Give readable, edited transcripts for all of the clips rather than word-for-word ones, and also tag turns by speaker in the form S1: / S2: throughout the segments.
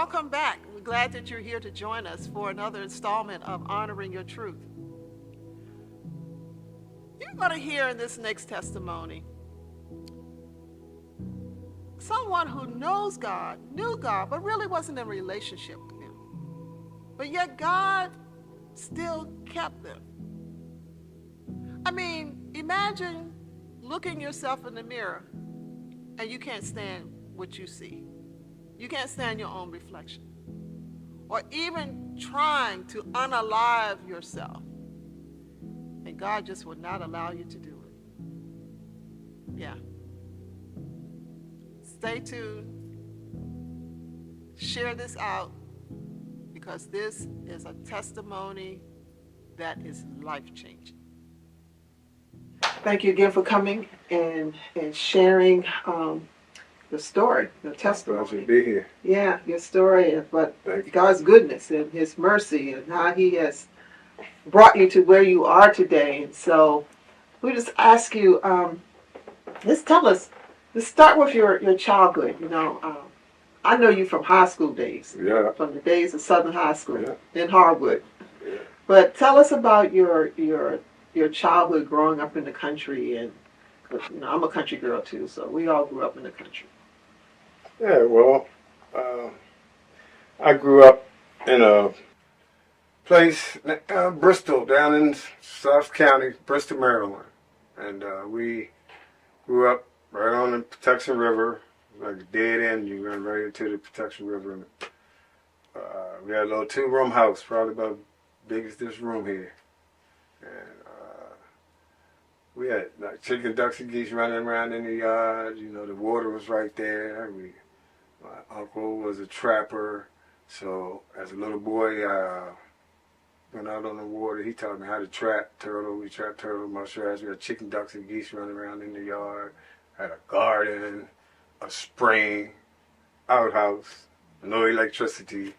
S1: welcome back. We're glad that you're here to join us for another installment of Honoring Your Truth. You're going to hear in this next testimony someone who knows God, knew God, but really wasn't in a relationship with Him. But yet God still kept them. I mean, imagine looking yourself in the mirror and you can't stand what you see. You can't stand your own reflection. Or even trying to unalive yourself. And God just would not allow you to do it. Yeah. Stay tuned. Share this out, because this is a testimony that is life-changing. Thank you again for coming and sharing the story, the testimony.
S2: Pleasure to be here.
S1: Yeah, your story, but God's goodness and His mercy and how He has brought you to where you are today. And so we just ask you, let's start with your childhood. I know you from high school days.
S2: Yeah.
S1: From the days of Southern High School,
S2: yeah.
S1: in Harwood. Yeah. But tell us about your childhood growing up in the country. And I'm a country girl too, so we all grew up in the country.
S2: Yeah, well, I grew up in a place, Bristol, down in South County, Bristol, Maryland. And we grew up right on the Protection River, like a dead end. You run right into the Protection River. And, we had a little two-room house, probably about as big as this room here. And we had like chicken, ducks, and geese running around in the yard. The water was right there. My uncle was a trapper, so as a little boy, I went out on the water. He taught me how to trap turtle. We trapped turtle, mushrooms. We had chicken, ducks, and geese running around in the yard. Had a garden, a spring, outhouse, no electricity.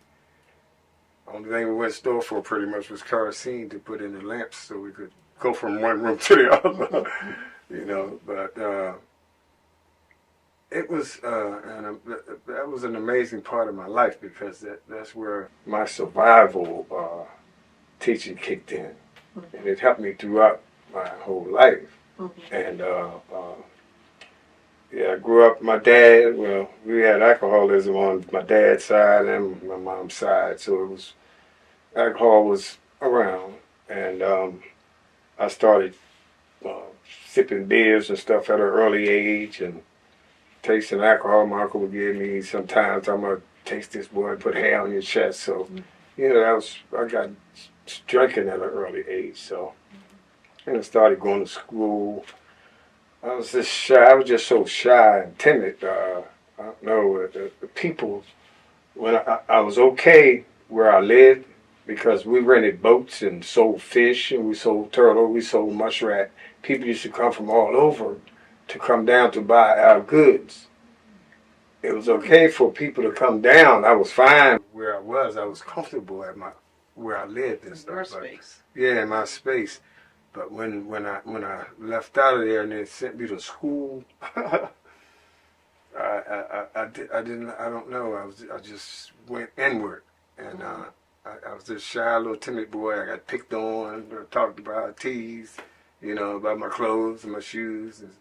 S2: Only thing we went to store for pretty much was kerosene to put in the lamps so we could go from one room to the other. But it was, that was an amazing part of my life, because that's where my survival teaching kicked in. Mm-hmm. And it helped me throughout my whole life. Mm-hmm. And I grew up, my dad, we had alcoholism on my dad's side and my mom's side, so alcohol was around. And I started sipping beers and stuff at an early age, and tasting alcohol. My uncle would give me sometimes, I'm going to taste this, boy, put hair on your chest. So, I got drinking at an early age. So, and I started going to school. I was just shy. I was just so shy and timid. I don't know, the people, when I was okay where I lived, because we rented boats and sold fish, and we sold turtle, we sold muskrat. People used to come from all over to come down to buy our goods. It was okay for people to come down. I was fine where I was. I was comfortable at where I lived and stuff.
S1: Your space.
S2: Yeah, in my space. But when I left out of there and they sent me to school, I don't know. I just went inward, and I was this shy little timid boy. I got picked on, talked about, teased, about my clothes and my shoes. And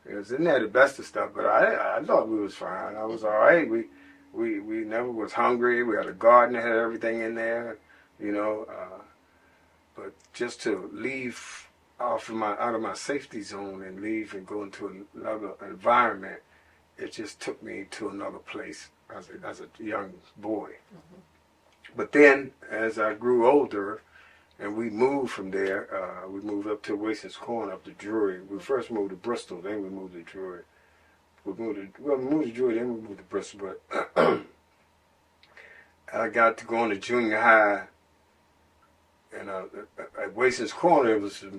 S2: it was in there the best of stuff, but I thought we was fine. I was all right. We never was hungry. We had a garden that had everything in there, But just to leave out of my safety zone and leave and go into another environment, it just took me to another place as a young boy. Mm-hmm. But then, as I grew older, and we moved from there, we moved up to Wason's Corner, up to Drury. We first moved to Bristol, then we moved to Drury. We moved to Drury, then we moved to Bristol. But I got to go into junior high, and at Wason's Corner, it was, a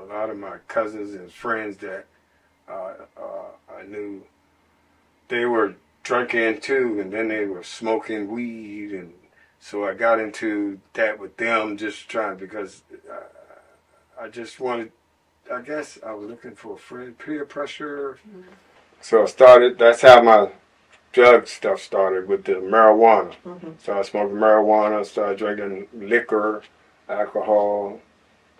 S2: lot of my cousins and friends that I knew. They were drinking too, and then they were smoking weed, and so I got into that with them, just trying, because I just wanted, I guess I was looking for a friend, peer pressure. Mm-hmm. So I started, that's how drug stuff started with the marijuana.
S1: Mm-hmm.
S2: Started smoking marijuana, started drinking liquor, alcohol.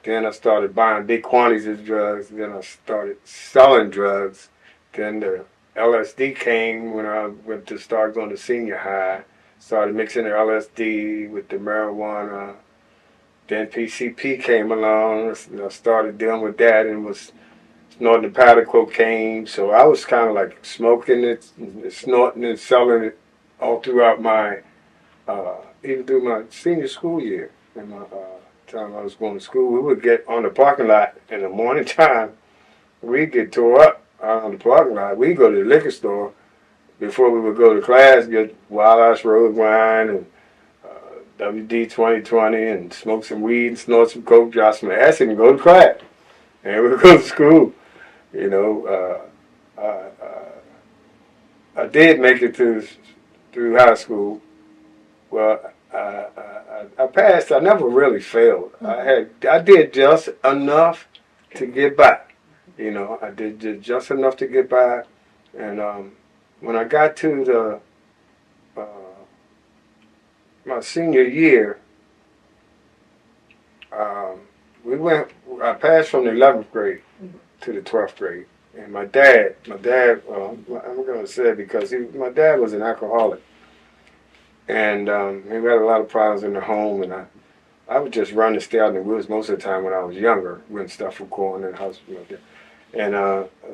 S2: Then I started buying big quantities of drugs. Then I started selling drugs. Then the LSD came when I went to start going to senior high. Started mixing the LSD with the marijuana. Then PCP came along. I started dealing with that and was snorting the powder cocaine. So I was kind of like smoking it, snorting it, selling it all throughout my, even through my senior school year. In my time I was going to school, we would get on the parking lot in the morning time. We'd get tore up on the parking lot. We'd go to the liquor store before we would go to class, get Wild Ass Road wine and WD 2020 and smoke some weed and snort some coke, drop some acid and go to class. And we would go to school. You know, I did make it through high school. Well, I passed. I never really failed. I did just enough to get by. You know, I did just enough to get by. And when I got to the my senior year, I passed from the 11th grade to the 12th grade. And my dad, I'm going to say it because my dad was an alcoholic. And he had a lot of problems in the home. And I would just run and stay out in the woods most of the time when I was younger, when stuff would go on in the house. And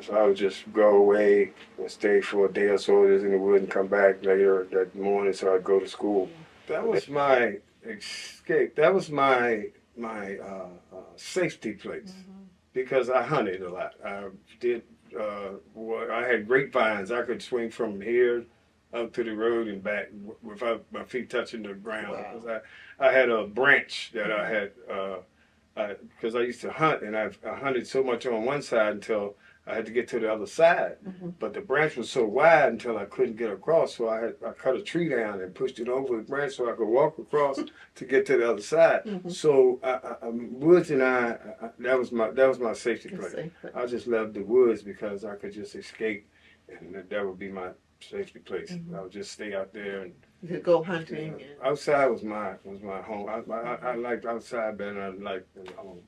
S2: so I would just go away and stay for a day or so in the woods and come back later that morning so I'd go to school. That was my escape. That was my safety place because I hunted a lot. I did. I had grapevines. I could swing from here up to the road and back without my feet touching the ground.
S1: Wow.
S2: Because I had a branch that I had because I used to hunt and I hunted so much on one side until I had to get to the other side. But the branch was so wide until I couldn't get across, so I cut a tree down and pushed it over the branch so I could walk across to get to the other side. So woods and that was my safety place. I just loved the woods because I could just escape, and that would be my safety place. I would just stay out there and
S1: you could go hunting.
S2: Outside was my home. I liked outside better than I liked in the home.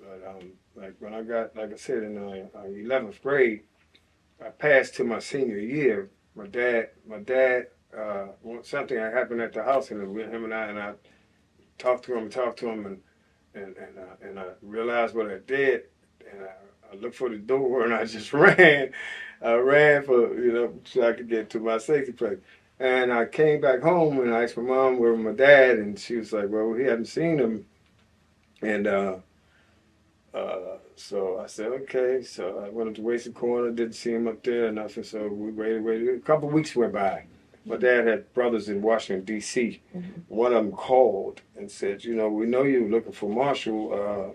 S2: But like when I got, like I said, in 11th grade, I passed to my senior year. My dad, something had happened at the house, and him and I talked to him, and I realized what I did, and I looked for the door, and I just ran. I ran for, so I could get to my safety place. And I came back home and I asked my mom where was my dad, and she was like, well, we hadn't seen him. And so I said, okay. So I went up to Wasted Corner, didn't see him up there or nothing. So we waited. A couple of weeks went by. My dad had brothers in Washington, D.C. One of them called and said, we know you were looking for Marshall.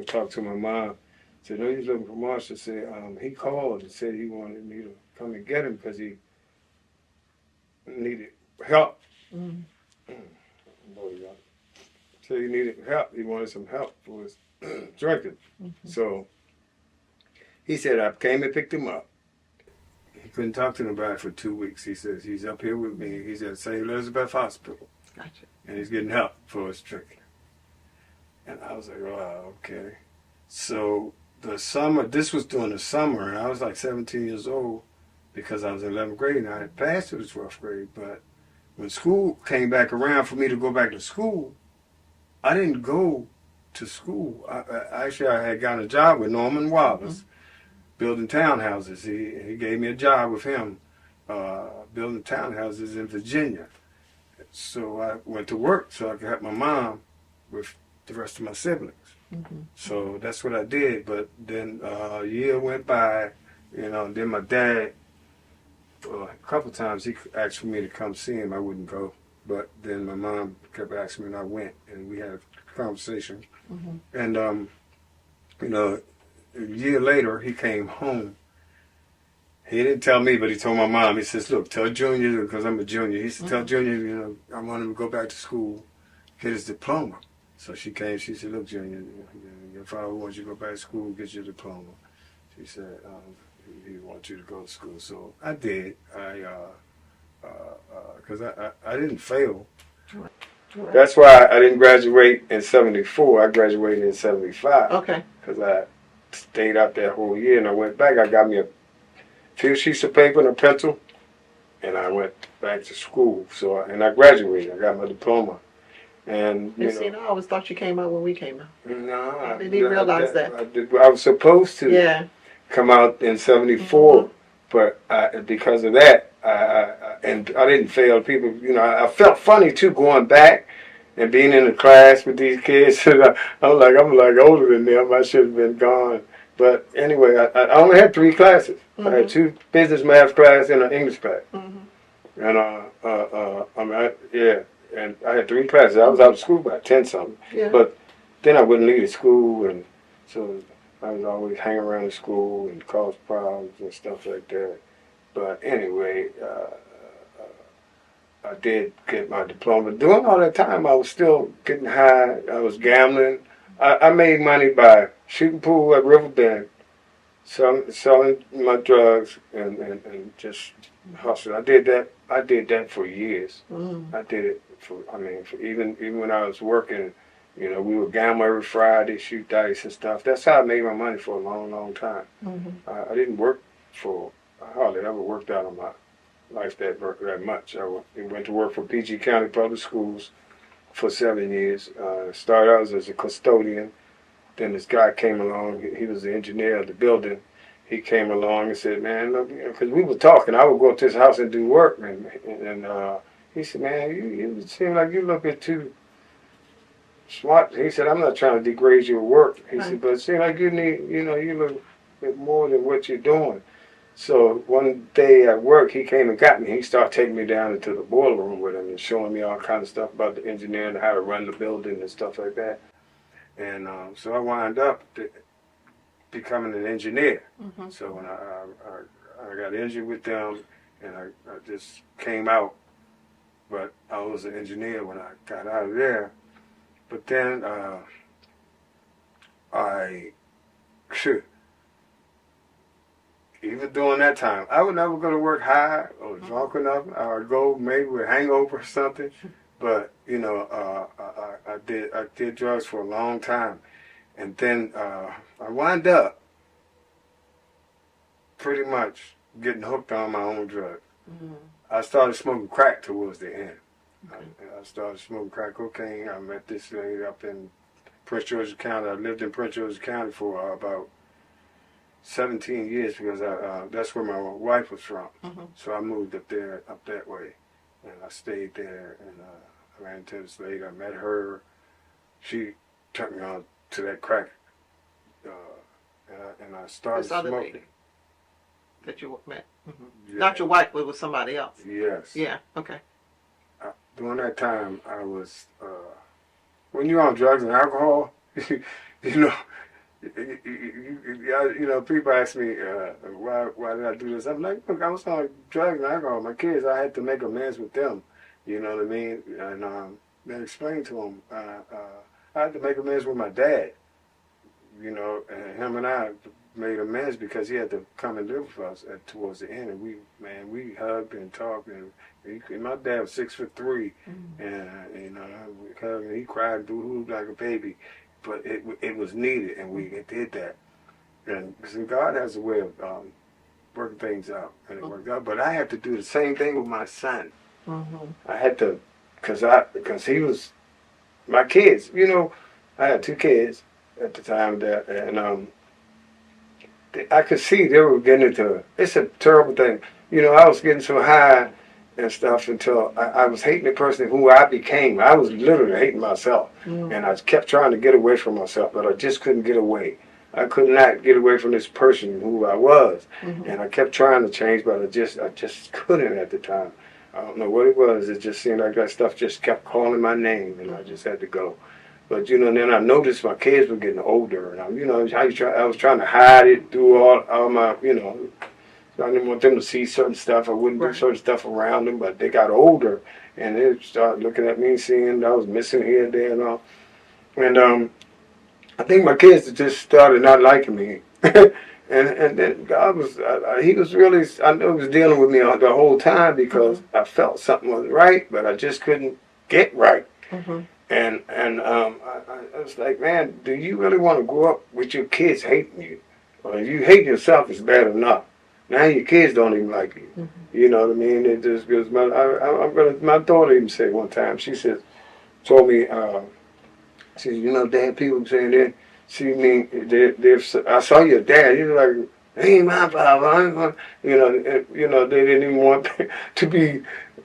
S2: Talk to my mom. Said, no, he's looking for Marshall. Said, he called and said he wanted me to come and get him because he needed help. So he needed help. He wanted some help for his drinking. So he said, I came and picked him up. He couldn't talk to nobody for 2 weeks. He says, he's up here with me. He's at St. Elizabeth Hospital.
S1: Gotcha.
S2: And he's getting help for his drinking. And I was like, oh, okay. So this was during the summer, and I was like 17 years old because I was in 11th grade, and I had passed to the 12th grade. But when school came back around for me to go back to school, I didn't go to school. I had gotten a job with Norman Wallace, building townhouses. He gave me a job with him, building townhouses in Virginia. So I went to work so I could help my mom with the rest of my siblings. So that's what I did. But then a year went by, and then my dad, a couple of times he asked for me to come see him. I wouldn't go. But then my mom kept asking me, and I went, and we had a conversation. And, a year later, he came home. He didn't tell me, but he told my mom. He says, look, tell Junior, because I'm a junior. He said, tell Junior, I want him to go back to school, get his diploma. So she came, she said, look, Junior, your father wants you to go back to school, get your diploma. She said, he wants you to go to school. So I did. Because I didn't fail.
S1: Right.
S2: That's why I didn't graduate in 74. I graduated in 75.
S1: Okay.
S2: Because I stayed out that whole year, and I went back. I got me a few sheets of paper and a pencil, and I went back to school. So, and I graduated. I got my diploma. And
S1: You see, I always thought you came out when we came out.
S2: no,
S1: I didn't even realize that.
S2: I was supposed to
S1: Yeah.
S2: come out in 74, but because of that, and I didn't fail. People, I felt funny too going back and being in the class with these kids. I'm like older than them. I should have been gone. But anyway, I only had 3 classes. I had 2 business math class and an English class. And and I had 3 classes. I was out of school by 10 something.
S1: Yeah.
S2: But then I wouldn't leave the school, and so I was always hanging around the school and cause problems and stuff like that. But anyway, I did get my diploma. During all that time, I was still getting high. I was gambling. I made money by shooting pool at Riverbend, selling my drugs, and just hustling. I did that for years. I did it for even when I was working. We would gamble every Friday, shoot dice and stuff. That's how I made my money for a long, long time. I didn't work I hardly ever worked out on my life that much. I went to work for PG County Public Schools for 7 years. Started out as a custodian. Then this guy came along. He was the engineer of the building. He came along and said, "Man, look," because we were talking. I would go to his house and do work, and he said, "Man, you seem like you're looking too smart." He said, "I'm not trying to degrade your work." He said, "But it seems like you need, you look a bit more than what you're doing." So one day at work, he came and got me. He started taking me down into the boiler room with him and showing me all kinds of stuff about the engineering, how to run the building and stuff like that. And so I wound up becoming an engineer. So when I got injured with them, and I just came out, but I was an engineer when I got out of there. But then even during that time, I would never go to work high or drunk enough. I would go maybe with a hangover or something. But I did drugs for a long time, and then I wound up pretty much getting hooked on my own drug. I started smoking crack towards the end. I started smoking crack cocaine. I met this lady up in Prince George's County. I lived in Prince George's County for about 17 years because that's where my wife was from. So I moved up there, up that way, and I stayed there. And I ran into this lady. I met her. She turned me on to that crack, and I started
S1: This other
S2: smoking.
S1: lady that you met,
S2: Yeah.
S1: not your wife, but it was somebody else.
S2: Yes.
S1: Yeah. Okay.
S2: During that time, I was when you're on drugs and alcohol, people ask me why did I do this? I'm like, look, I was on drugs and alcohol. My kids, I had to make amends with them. You know what I mean? And then explain to them, I had to make amends with my dad. And him and I made amends because he had to come and live with us towards the end, and we hugged and talked, and my dad was 6'3", and we hugged, and he cried boo-hoo like a baby, but it was needed, and we did that, and God has a way of working things out, and it worked out. But I had to do the same thing with my son. I had to, because he was my kids. I had 2 kids at the time and I could see they were getting into it. It's a terrible thing. I was getting so high and stuff until I was hating the person who I became. I was literally hating myself. And I kept trying to get away from myself, but I just couldn't get away. I could not get away from this person who I was. And I kept trying to change, but I just couldn't at the time. I don't know what it was. It just seemed like that stuff just kept calling my name, and I just had to go. But then I noticed my kids were getting older, and I was trying to hide it through all my, so I didn't want them to see certain stuff. I wouldn't do certain stuff around them, but they got older, and they started looking at me, seeing I was missing here and there and all. And I think my kids just started not liking me, And then God was, he was really, I know he was dealing with me the whole time because I felt something was right, but I just couldn't get right. I was like, man, do you really want to grow up with your kids hating you? Well, if you hate yourself, it's bad enough. Now your kids don't even like you. You know what I mean? It just goes. My daughter even said one time. She said, told me, she said, you know, Dad, people saying that. See me, I saw your dad. He was like, he ain't my father. You know, they didn't even want to be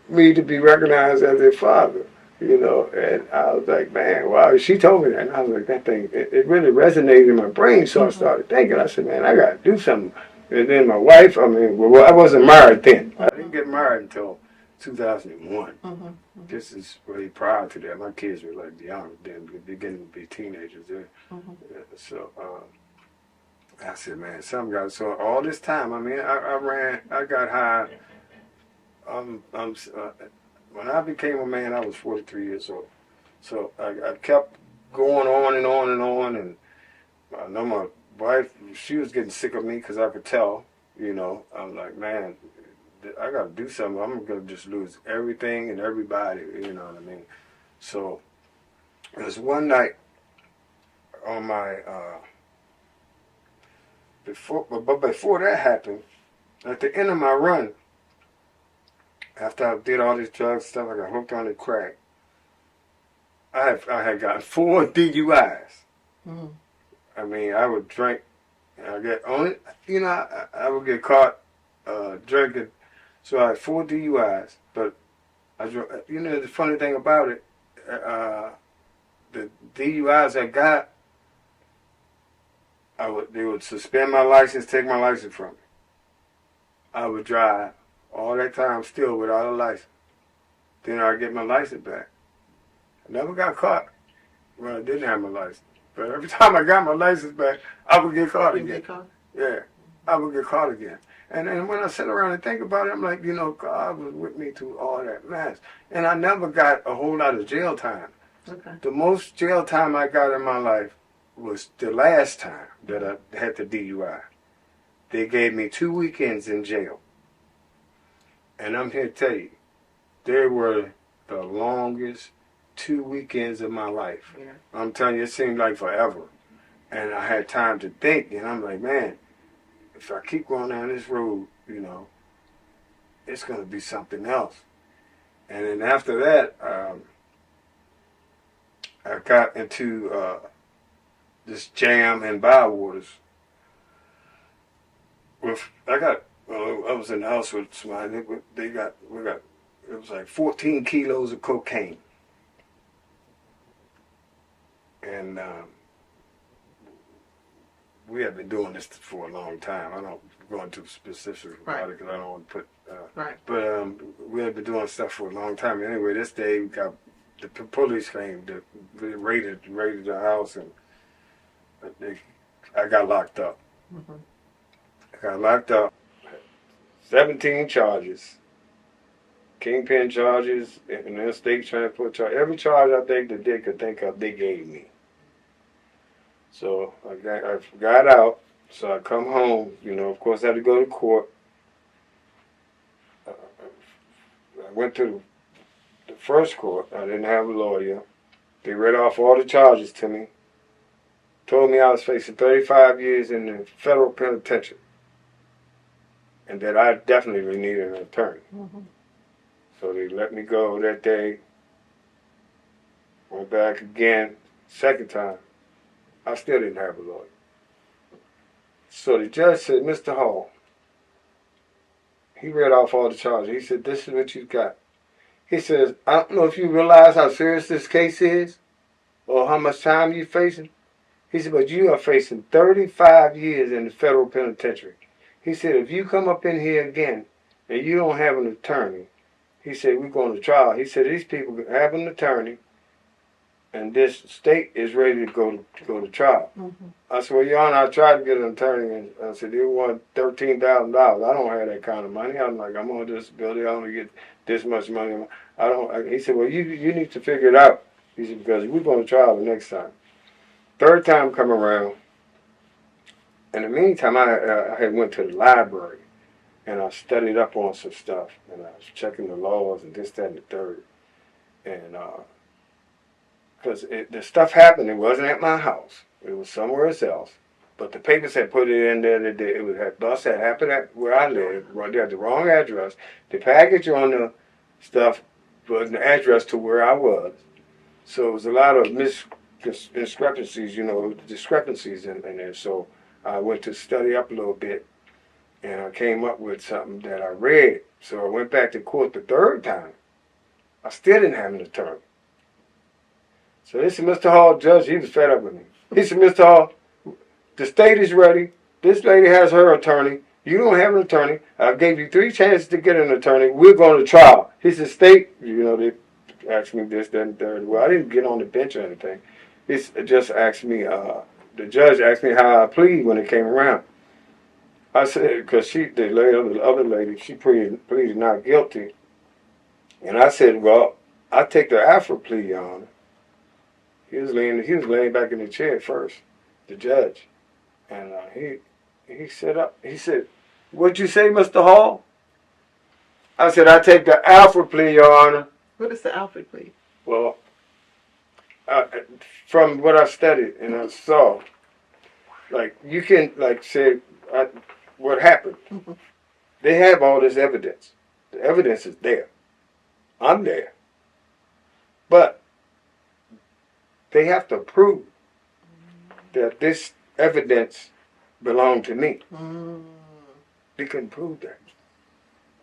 S2: me to be recognized as their father. You know, and I was like, man, wow. She told me that, and I was like, that thing, it really resonated in my brain. So I started thinking. I said, man, I got to do something. And then my wife, I mean, well, I wasn't married then. I didn't get married until 2001. This is really prior to that. My kids were like young then, beginning to be teenagers then. So I said, man, something got. So all this time, I mean, I got high. When I became a man, I was 43 years old. So I kept going on and on and on, and I know my wife, she was getting sick of me because I could tell. You know, I'm like, man, I got to do something. I'm going to just lose everything and everybody, you know what I mean? So it was one night on my, before that happened, at the end of my run, after I did all this drug stuff, I got hooked on the crack. I had gotten 4 DUIs. I mean, I would drink, and I get only, you know, I would get caught drinking. So I had 4 DUIs, but you know, the funny thing about it, the DUIs I got, they would suspend my license, take my license from me. I would drive all that time still without a license. Then I'd get my license back. I never got caught when I didn't have my license. But every time I got my license back, I would get caught again. Yeah, I would get caught again. And then when I sit around and think about it, I'm like, you know, God was with me through all that mess. And I never got a whole lot of jail time. The most jail time I got in my life was the last time that I had the DUI. They gave me 2 weekends in jail. And I'm here to tell you, they were the longest 2 weekends of my life. I'm telling you, it seemed like forever. And I had time to think, and I'm like, man, if I keep going down this road, you know, it's going to be something else. And then after that, I got into this jam in Bywaters. I was in the house with somebody. We got, it was like 14 kilos of cocaine. And we have been doing this for a long time. I don't go into specifics about it because I don't want to put. But we have been doing stuff for a long time. Anyway, this day we got the police came. They raided the house, and I got locked up. I got locked up. 17 charges. Kingpin charges, and then state transport charge. Every charge I think that they could think of, they gave me. So I got out. So I come home. You know, of course, I had to go to court. I went to the first court. I didn't have a lawyer. They read off all the charges to me. Told me I was facing 35 years in the federal penitentiary. And that I definitely needed an attorney. So they let me go that day. Went back again, second time. I still didn't have a lawyer. So the judge said, Mr. Hall, he read off all the charges. He said, this is what you got. He says, I don't know if you realize how serious this case is or how much time you're facing. He said, but you are facing 35 years in the federal penitentiary. He said, if you come up in here again and you don't have an attorney, he said, we're going to trial. He said, these people have an attorney and this state is ready to go to trial. I said, well, Your Honor, I tried to get an attorney, and I said, they want $13,000. I don't have that kind of money. I'm like, I'm on disability. I only get this much money. He said, well, you need to figure it out. He said, because we're going to trial the next time. Third time come around, In the meantime, I had went to the library and I studied up on some stuff and I was checking the laws and this, that, and the third. And because the stuff happened, it wasn't at my house. It was somewhere else. But the papers had put it in there that it was had bust had happened at where I live. They had the wrong address. The package on the stuff was the address to where I was. So it was a lot of discrepancies, discrepancies in there. So I went to study up a little bit, and I came up with something that I read. So I went back to court the third time. I still didn't have an attorney. So they said, Mr. Hall, Judge, he was fed up with me. He said, Mr. Hall, the state is ready. This lady has her attorney. You don't have an attorney. I gave you 3 chances to get an attorney. We're going to trial. He said, state, they asked me this, that, and third. Well, I didn't get on the bench or anything. He just asked me, the judge asked me how I plead when it came around. I said, because the other lady, she pleaded not guilty. And I said, well, I take the Afro plea, Your Honor. He was laying back in the chair first, the judge. And he sat up. He said, what'd you say, Mr. Hall? I said, I take the Alfred plea, Your Honor.
S1: What is the Alfred plea?
S2: Well, from what I studied and I saw, like, you can, like, say what happened.
S1: Mm-hmm.
S2: They have all this evidence. The evidence is there. I'm there. But they have to prove that this evidence belonged to me.
S1: Mm.
S2: They couldn't prove that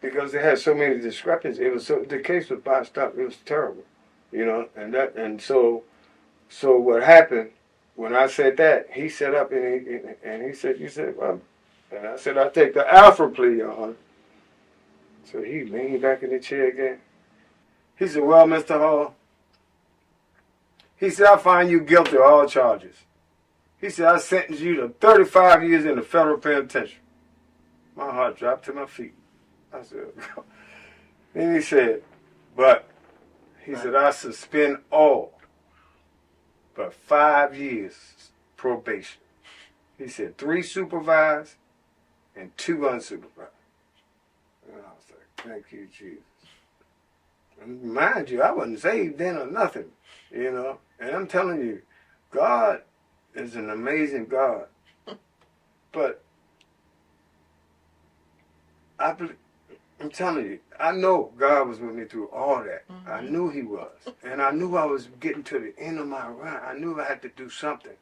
S2: because they had so many discrepancies. The case was botched up. It was terrible, and so what happened when I said that, he sat up and he said, you said, well, and I said, I take the Alpha plea, Your Honor. So he leaned back in the chair again. He said, well, Mr. Hall, he said, I find you guilty of all charges. He said, I sentence you to 35 years in the federal penitentiary. My heart dropped to my feet. I said, then he said, but, he said, I suspend all but 5 years probation. He said, 3 supervised and 2 unsupervised. And I was like, thank you, Jesus. And mind you, I wasn't saved then or nothing, And I'm telling you, God is an amazing God. But I'm telling you, I know God was with me through all that. Mm-hmm. I knew He was. And I knew I was getting to the end of my run. I knew I had to do something.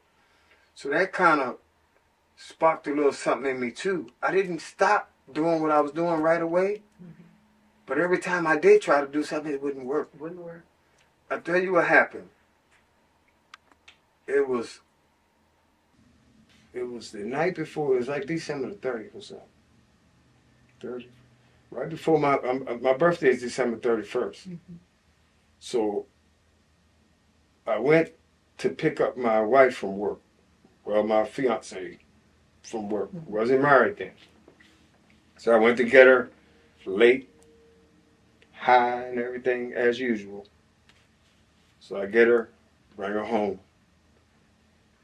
S2: So that kind of sparked a little something in me too. I didn't stop doing what I was doing right away. Mm-hmm. But every time I did try to do something, it wouldn't work. I'll tell you what happened. It was the night before. It was like December the 30th or something. 30th. Right before my birthday is December 31st. Mm-hmm. So I went to pick up my wife from work. Well, my fiance from work. Mm-hmm. Wasn't married then. So I went to get her late, high and everything as usual. So I get her, bring her home.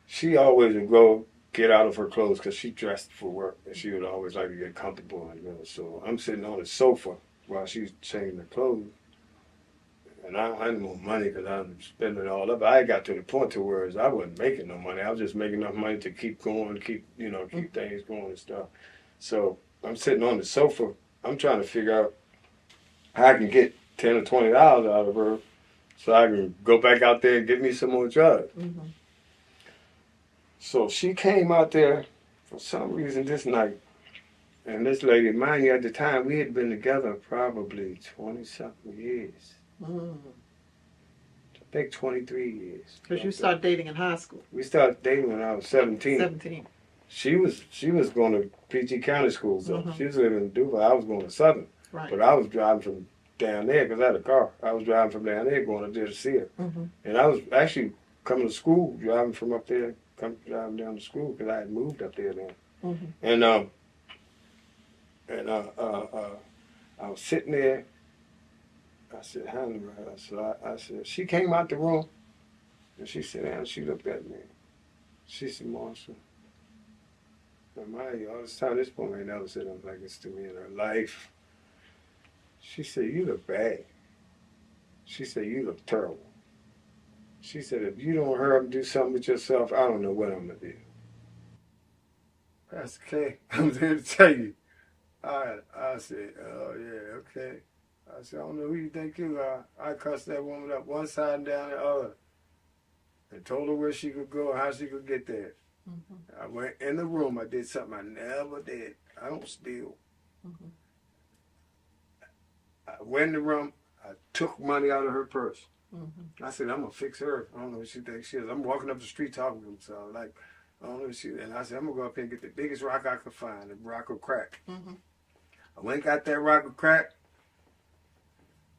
S2: She always would go get out of her clothes because she dressed for work and she would always like to get comfortable. So I'm sitting on the sofa while she's changing her clothes. And I had no money because I was spending it all up. I got to the point to where I wasn't making no money. I was just making enough money to keep going, keep things going and stuff. So I'm sitting on the sofa. I'm trying to figure out how I can get $10 or $20 out of her so I can go back out there and get me some more drugs. Mm-hmm. So she came out there for some reason this night. And this lady, mind you, at the time, we had been together probably 20-something years. Mm. I think 23 years.
S1: Because you started dating in high school.
S2: We started dating when I was 17.
S1: 17.
S2: She was going to PG County schools, though.
S1: Mm-hmm.
S2: She was living in Duval. I was going to Southern.
S1: Right.
S2: But I was driving from down there because I had a car. I was driving from down there going up there to see her. Mm-hmm. And I was actually coming to school, driving from up there, driving down to school because I had moved up there then. Mm-hmm. And I was sitting there. I said, honey, I said, she came out the room and she sat down and she looked at me. She said, Marshall. mind you, all this time, this woman ain't never said nothing like this to me in her life. She said, you look bad. She said, you look terrible. She said, if you don't hurry up and do something with yourself, I don't know what I'm going to do. Pastor K, I'm here to tell you. I said, oh, yeah, okay. I said, I don't know who you think you are. I cussed that woman up one side and down the other and told her where she could go and how she could get there. I went in the room. I did something I never did. I don't steal. I went in the room. I took money out of her purse. I said, I'm going to fix her. I don't know what she thinks she is. I'm walking up the street talking to him. So like, I don't know what she is. And I said, I'm going to go up here and get the biggest rock I could find, the rock of crack. I went and got that rock of crack.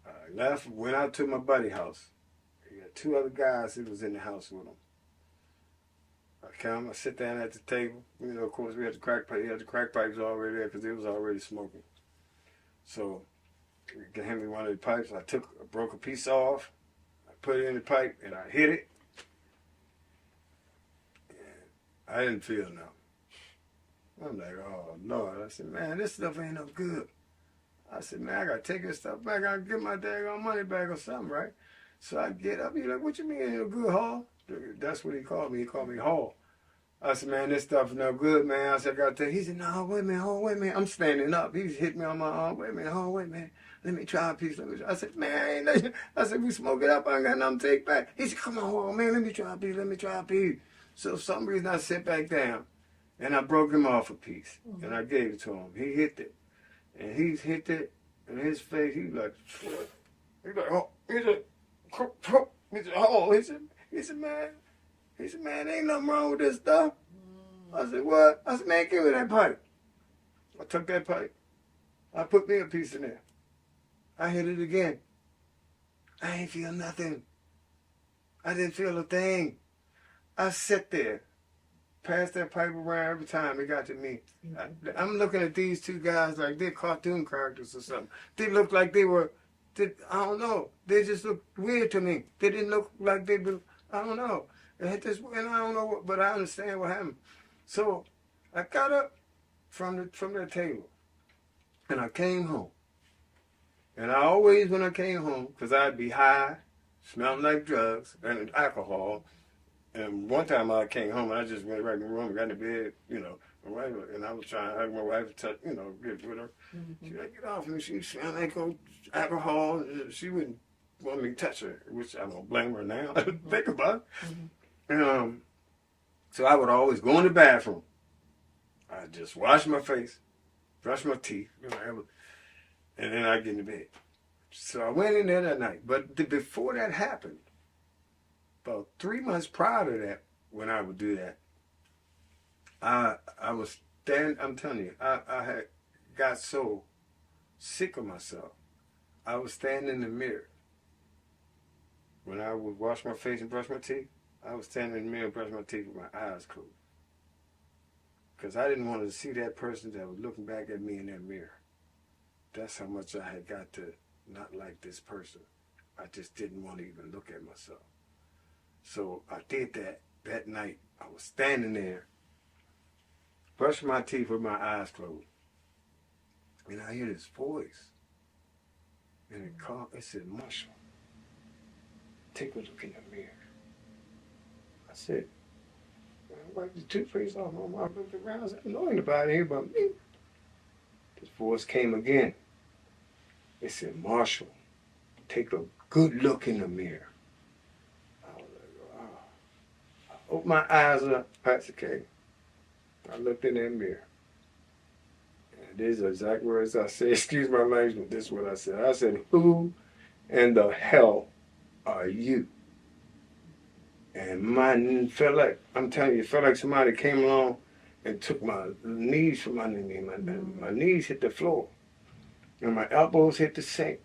S2: I left, went out to my buddy's house. He had 2 other guys that was in the house with him. I sit down at the table. You know, of course, we had the crack pipe. He had the crack pipes already there because it was already smoking. So, he gave me one of the pipes. I broke a piece off. I put it in the pipe and I hit it. And I didn't feel nothing. I'm like, oh, Lord. I said, man, this stuff ain't no good. I said, man, I got to take this stuff back. I got to get my daggone money back or something, right? So I get up. He's like, what you mean ain't no good, Hall? That's what he called me. He called me Hall. I said, man, this stuff is no good, man. I said, I got to take. He said, no, wait a minute, Hall, wait a minute. I'm standing up. He's hit me on my arm. Wait a minute, Hall, wait a minute. Let me try a piece. I said, man, I ain't nothing. I said, we smoke it up. I ain't got nothing to take back. He said, come on, Hall, man, let me try a piece. Let me try a piece. So for some reason, I sit back down, and I broke him off a piece, and I gave it to him. He hit it, and he's hit it, and his face, he's like, oh, he said, oh, he said, man, ain't nothing wrong with this stuff. I said, what? I said, man, give me that pipe. I took that pipe. I put me a piece in there. I hit it again. I ain't feel nothing. I didn't feel a thing. I sat there, passed that pipe around every time it got to me. I'm looking at these 2 guys like they're cartoon characters or something. They looked like they were, I don't know. They just looked weird to me. They didn't look like they were, I don't know. And I don't know what, but I understand what happened. So I got up from that table and I came home. And I always, when I came home, because I'd be high, smelling like drugs and alcohol. And one time I came home and I just went right in the room and got in the bed, you know, and I was trying to hug my wife, touch, you know, get with her. She like, get off me. She smelled like alcohol. She wouldn't want me to touch her, which I don't blame her now. Think about it. And so I would always go in the bathroom. I'd just wash my face, brush my teeth, you know, and then I'd get in the bed. So I went in there that night. But before that happened, about 3 months prior to that, when I would do that, I was standing, I'm telling you, I had got so sick of myself. I was standing in the mirror. When I would wash my face and brush my teeth, I was standing in the mirror and brushing my teeth with my eyes closed. Because I didn't want to see that person that was looking back at me in that mirror. That's how much I had got to not like this person. I just didn't want to even look at myself. So I did that night. I was standing there, brushing my teeth with my eyes closed. And I hear this voice. And it said, Marshall, take a look in the mirror. I said, I wiped the toothpaste off my mouth, looked around, I said, I don't know anybody here but me. This voice came again. It said, Marshall, take a good look in the mirror. I was like, oh. I opened my eyes up, Pastor K. I looked in that mirror. And these are exact words I said. Excuse my language, but this is what I said. I said, who in the hell are you? And mine felt like, I'm telling you, it felt like somebody came along and took my knees from under me. My knees hit the floor. And my elbows hit the sink.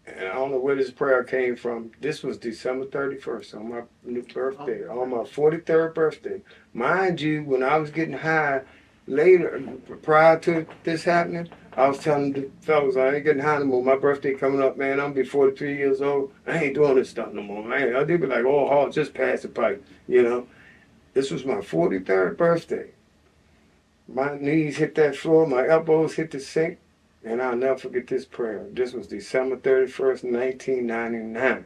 S2: And I don't know where this prayer came from. This was December 31st, on my new birthday, on my 43rd birthday. Mind you, when I was getting high later, prior to this happening, I was telling the fellas, I ain't getting high no more. My birthday coming up, man. I'm be 43 years old. I ain't doing this stuff no more, man. They'd be like, oh, Hall, just pass the pipe, you know. This was my 43rd birthday. My knees hit that floor, my elbows hit the sink, and I'll never forget this prayer. This was December 31st, 1999.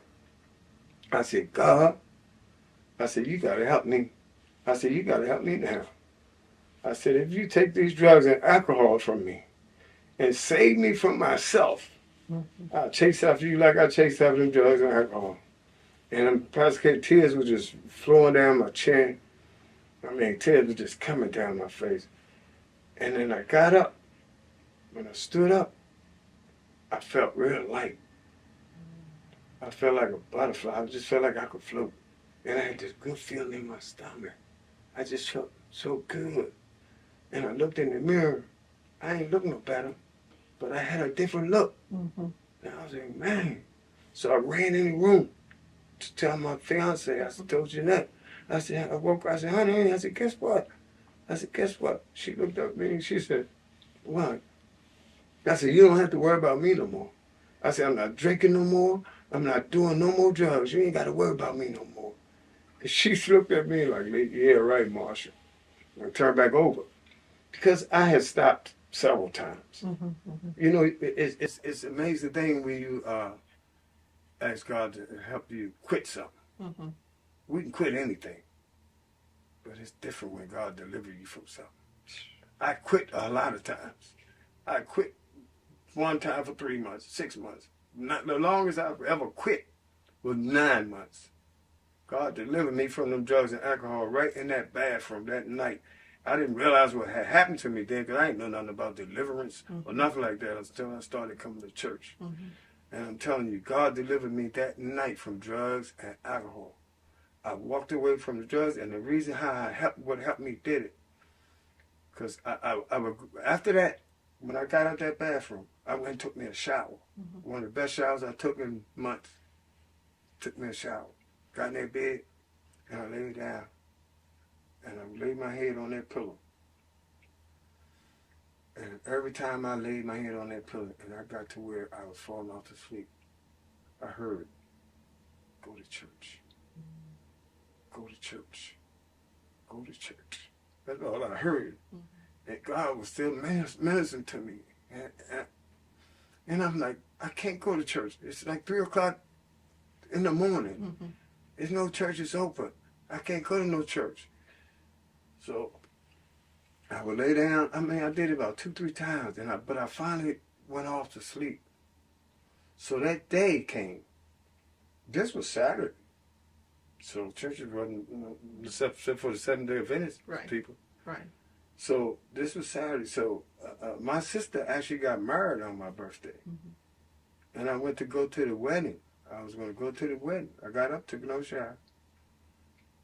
S2: I said, God, I said, you got to help me. I said, you got to help me now. I said, if you take these drugs and alcohol from me and save me from myself, I'll chase after you like I chased after them drugs and alcohol. And Pastor K, tears were just flowing down my chin. I mean, tears were just coming down my face. And then I got up. When I stood up, I felt real light. I felt like a butterfly. I just felt like I could float. And I had this good feeling in my stomach. I just felt so good. And I looked in the mirror. I ain't look no better, but I had a different look. And I was like, man. So I ran in the room to tell my fiance. I said, told Jeanette. I said, I woke up. I said, honey, I said, guess what? I said, guess what? She looked up at me and she said, what? I said, you don't have to worry about me no more. I said, I'm not drinking no more. I'm not doing no more drugs. You ain't got to worry about me no more. And she looked at me like, yeah, right, Marsha. And turned back over. Because I had stopped several times. You know, it's an amazing thing when you ask God to help you quit something. We can quit anything. But it's different when God delivers you from something. I quit a lot of times. I quit one time for 3 months, 6 months. Not the longest I've ever quit was 9 months. God delivered me from them drugs and alcohol right in that bathroom that night. I didn't realize what had happened to me then because I ain't know nothing about deliverance or nothing like that until I started coming to church. And I'm telling you, God delivered me that night from drugs and alcohol. I walked away from the drugs, and the reason how what helped me did it, because after that, when I got out that bathroom, I went and took me a shower. One of the best showers I took in months. Took me a shower. Got in that bed, and I laid down, and I laid my head on that pillow. And every time I laid my head on that pillow, and I got to where I was falling off to sleep, I heard, go to church. Go to church. Go to church. That's all I heard. And God was still ministering to me. And I'm like, I can't go to church. It's like 3 o'clock in the morning. There's no churches open. I can't go to no church. So I would lay down. I mean, I did it about 2-3 times, but I finally went off to sleep. So that day came. This was Saturday. So churches wasn't, except for the Seventh-day Adventist people.
S1: Right.
S2: So this was Saturday. So my sister actually got married on my birthday. And I went to go to the wedding. I was going to go to the wedding. I got up, took no shower.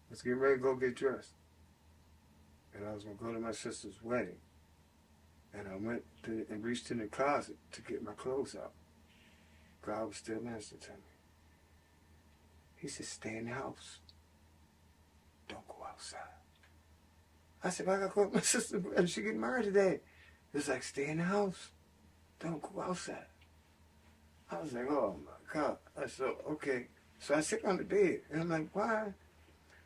S2: Let's get ready to go get dressed. And I was going to go to my sister's wedding. And I went and reached in the closet to get my clothes out. God was still ministering to me. He said, stay in the house. Don't go outside. I said, I got to go with my sister and she get married today. It's like, stay in the house. Don't go outside. I was like, oh my God. I said, okay. So I sit on the bed and I'm like, why?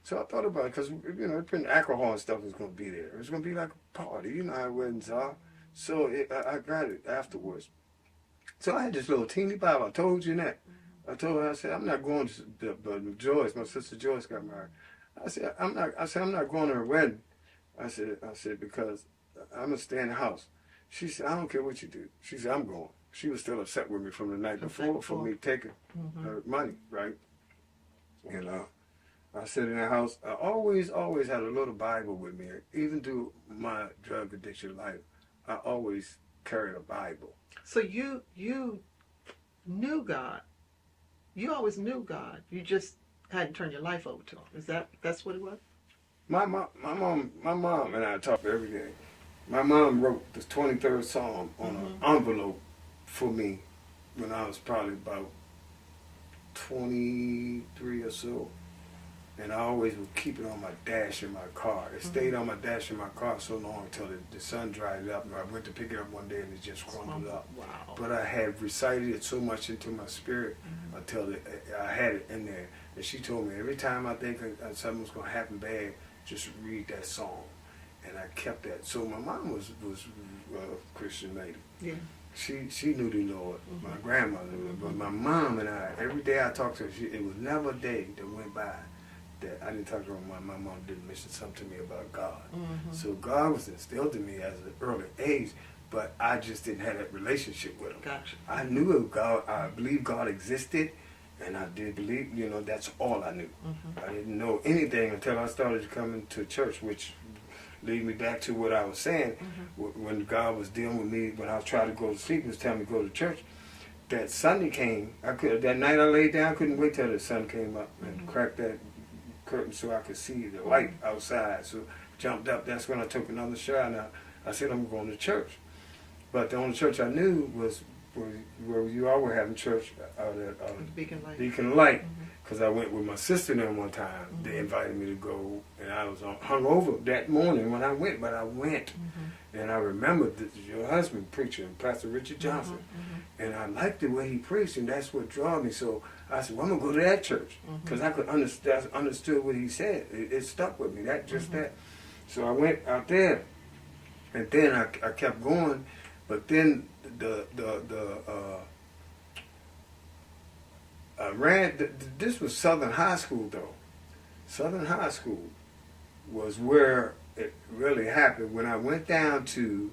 S2: So I thought about it because, you know, alcohol and stuff was going to be there. It was going to be like a party. You know how weddings are. So I got it afterwards. So I had this little teeny Bible. I told you that. I told her, I said, I'm not going to but Joyce, my sister Joyce got married. I said, I'm not going to her wedding. I said, because I'm going to stay in the house. She said, I don't care what you do. She said, I'm going. She was still upset with me from the night before for me taking her money, right? And I sat in the house. I always had a little Bible with me. Even through my drug addiction life, I always carried a Bible.
S1: So you knew God. You always knew God. You just hadn't turned your life over to Him. That's what it was?
S2: My mom and I talk every day. My mom wrote the 23rd Psalm on an envelope for me when I was probably about 23 or so. And I always would keep it on my dash in my car. It stayed on my dash in my car so long until the sun dried up. And I went to pick it up one day and it just crumbled up.
S1: Wow.
S2: But I had recited it so much into my spirit until I had it in there. And she told me every time I think something's going to happen bad, just read that song. and I kept that. So my mom was a Christian lady.
S1: Yeah.
S2: She knew the Lord. My grandmother, but my mom and I, every day I talked to her, it was never a day that went by that I didn't talk to her. My mom didn't mention something to me about God. So God was instilled in me at an early age, but I just didn't have that relationship with him.
S1: Gotcha.
S2: I knew of God. I believed God existed, and I did believe. That's all I knew. I didn't know anything until I started coming to church, which lead me back to what I was saying. When God was dealing with me, when I was trying to go to sleep, he was telling me to go to church. That Sunday came. That night I laid down, I couldn't wait till the sun came up and cracked that curtain so I could see the light outside. So jumped up. That's when I took another shower. And I said, I'm going to church. But the only church I knew was where you all were having church out at
S1: Beacon Light.
S2: Beacon Light. Because I went with my sister there one time. They invited me to go, and I was hungover that morning when I went, but I went. And I remembered your husband preaching, Pastor Richard Johnson. And I liked the way he preached, and that's what drew me. So I said, well, I'm going to go to that church. Because I could understood what he said. It stuck with me, that. So I went out there, and then I kept going. But then I ran. This was Southern High School, though. Southern High School was where it really happened. When I went down to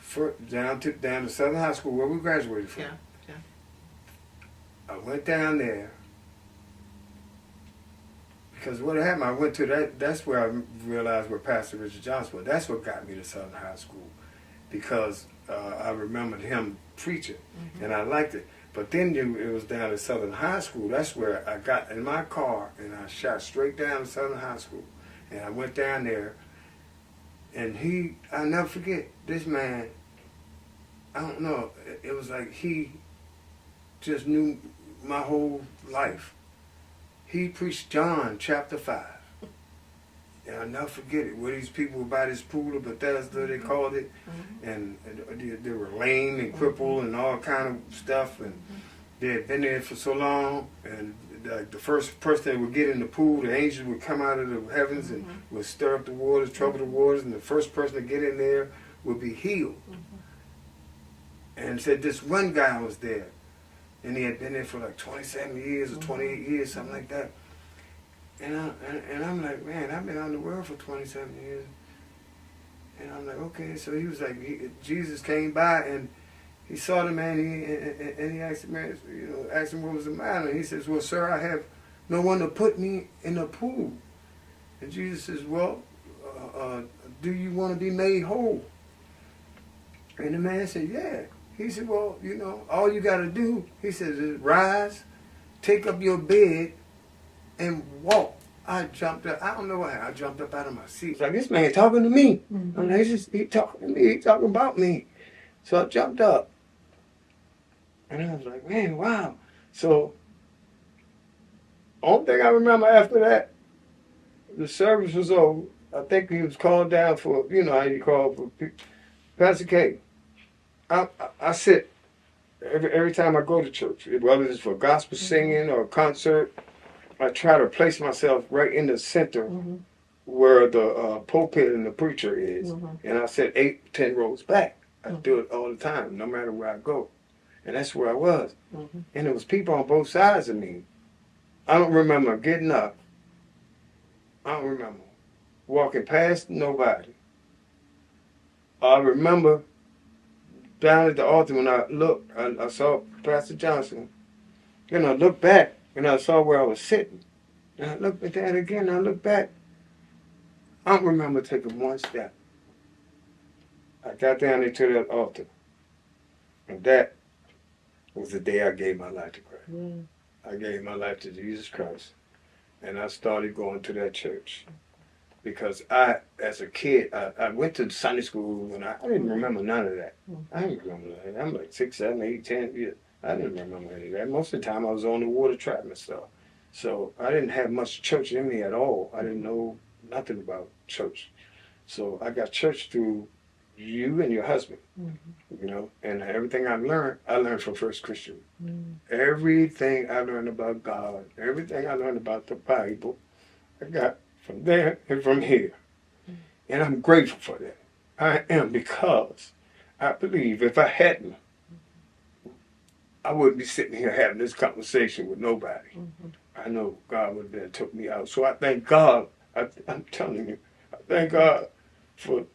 S2: Southern High School, where we graduated from.
S1: Yeah.
S2: I went down there because what happened. I went to that. That's where I realized where Pastor Richard Johnson was. That's what got me to Southern High School, because I remembered him preaching, and I liked it. But then it was down at Southern High School. That's where I got in my car, and I shot straight down to Southern High School. And I went down there, and I'll never forget, this man, I don't know, it was like he just knew my whole life. He preached John chapter 5. And I'll never forget it, where these people were by this pool of Bethesda, they called it, and they were lame and crippled and all kind of stuff, and they had been there for so long, and the first person that would get in the pool, the angels would come out of the heavens and would stir up the waters, trouble the waters, and the first person to get in there would be healed. And said this one guy was there, and he had been there for like 27 years or 28 years, something like that. And I'm like, man, I've been out in the world for 27 years. And I'm like, okay. So he was like, Jesus came by and he saw the man, and he asked the man, asked him what was the matter. And he says, well, sir, I have no one to put me in the pool. And Jesus says, well, do you want to be made whole? And the man said, yeah. He said, well, all you got to do, he says, is rise, take up your bed, and walk. I jumped up. I don't know why. I jumped up out of my seat. It's like, this man talking to me. I'm like, he talking to me. He talking about me. So I jumped up. And I was like, man, wow. So, only thing I remember after that, the service was over. I think he was called down for, how you call for Pastor K. I sit every time I go to church, whether it's for gospel singing or concert. I try to place myself right in the center where the pulpit and the preacher is. And I sit 8, 10 rows back. I do it all the time, no matter where I go. And that's where I was. And there was people on both sides of me. I don't remember getting up. I don't remember walking past nobody. I remember down at the altar when I looked, I saw Pastor Johnson. Then I looked back, and I saw where I was sitting. And I looked at that again, and I looked back. I don't remember taking one step. I got down there to that altar. And that was the day I gave my life to Christ. I gave my life to Jesus Christ. And I started going to that church. Because as a kid, I went to Sunday school, and I didn't remember none of that. I didn't remember that. I'm like 6, 7, 8, 10 years. I didn't remember any of that. Most of the time I was on the water trap and stuff. So I didn't have much church in me at all. I didn't know nothing about church. So I got church through you and your husband, and everything I learned from First Christian. Everything I learned about God, everything I learned about the Bible, I got from there and from here. And I'm grateful for that. I am, because I believe if I hadn't, I wouldn't be sitting here having this conversation with nobody. I know God would have been took me out. So I thank God. I'm telling you, I thank God for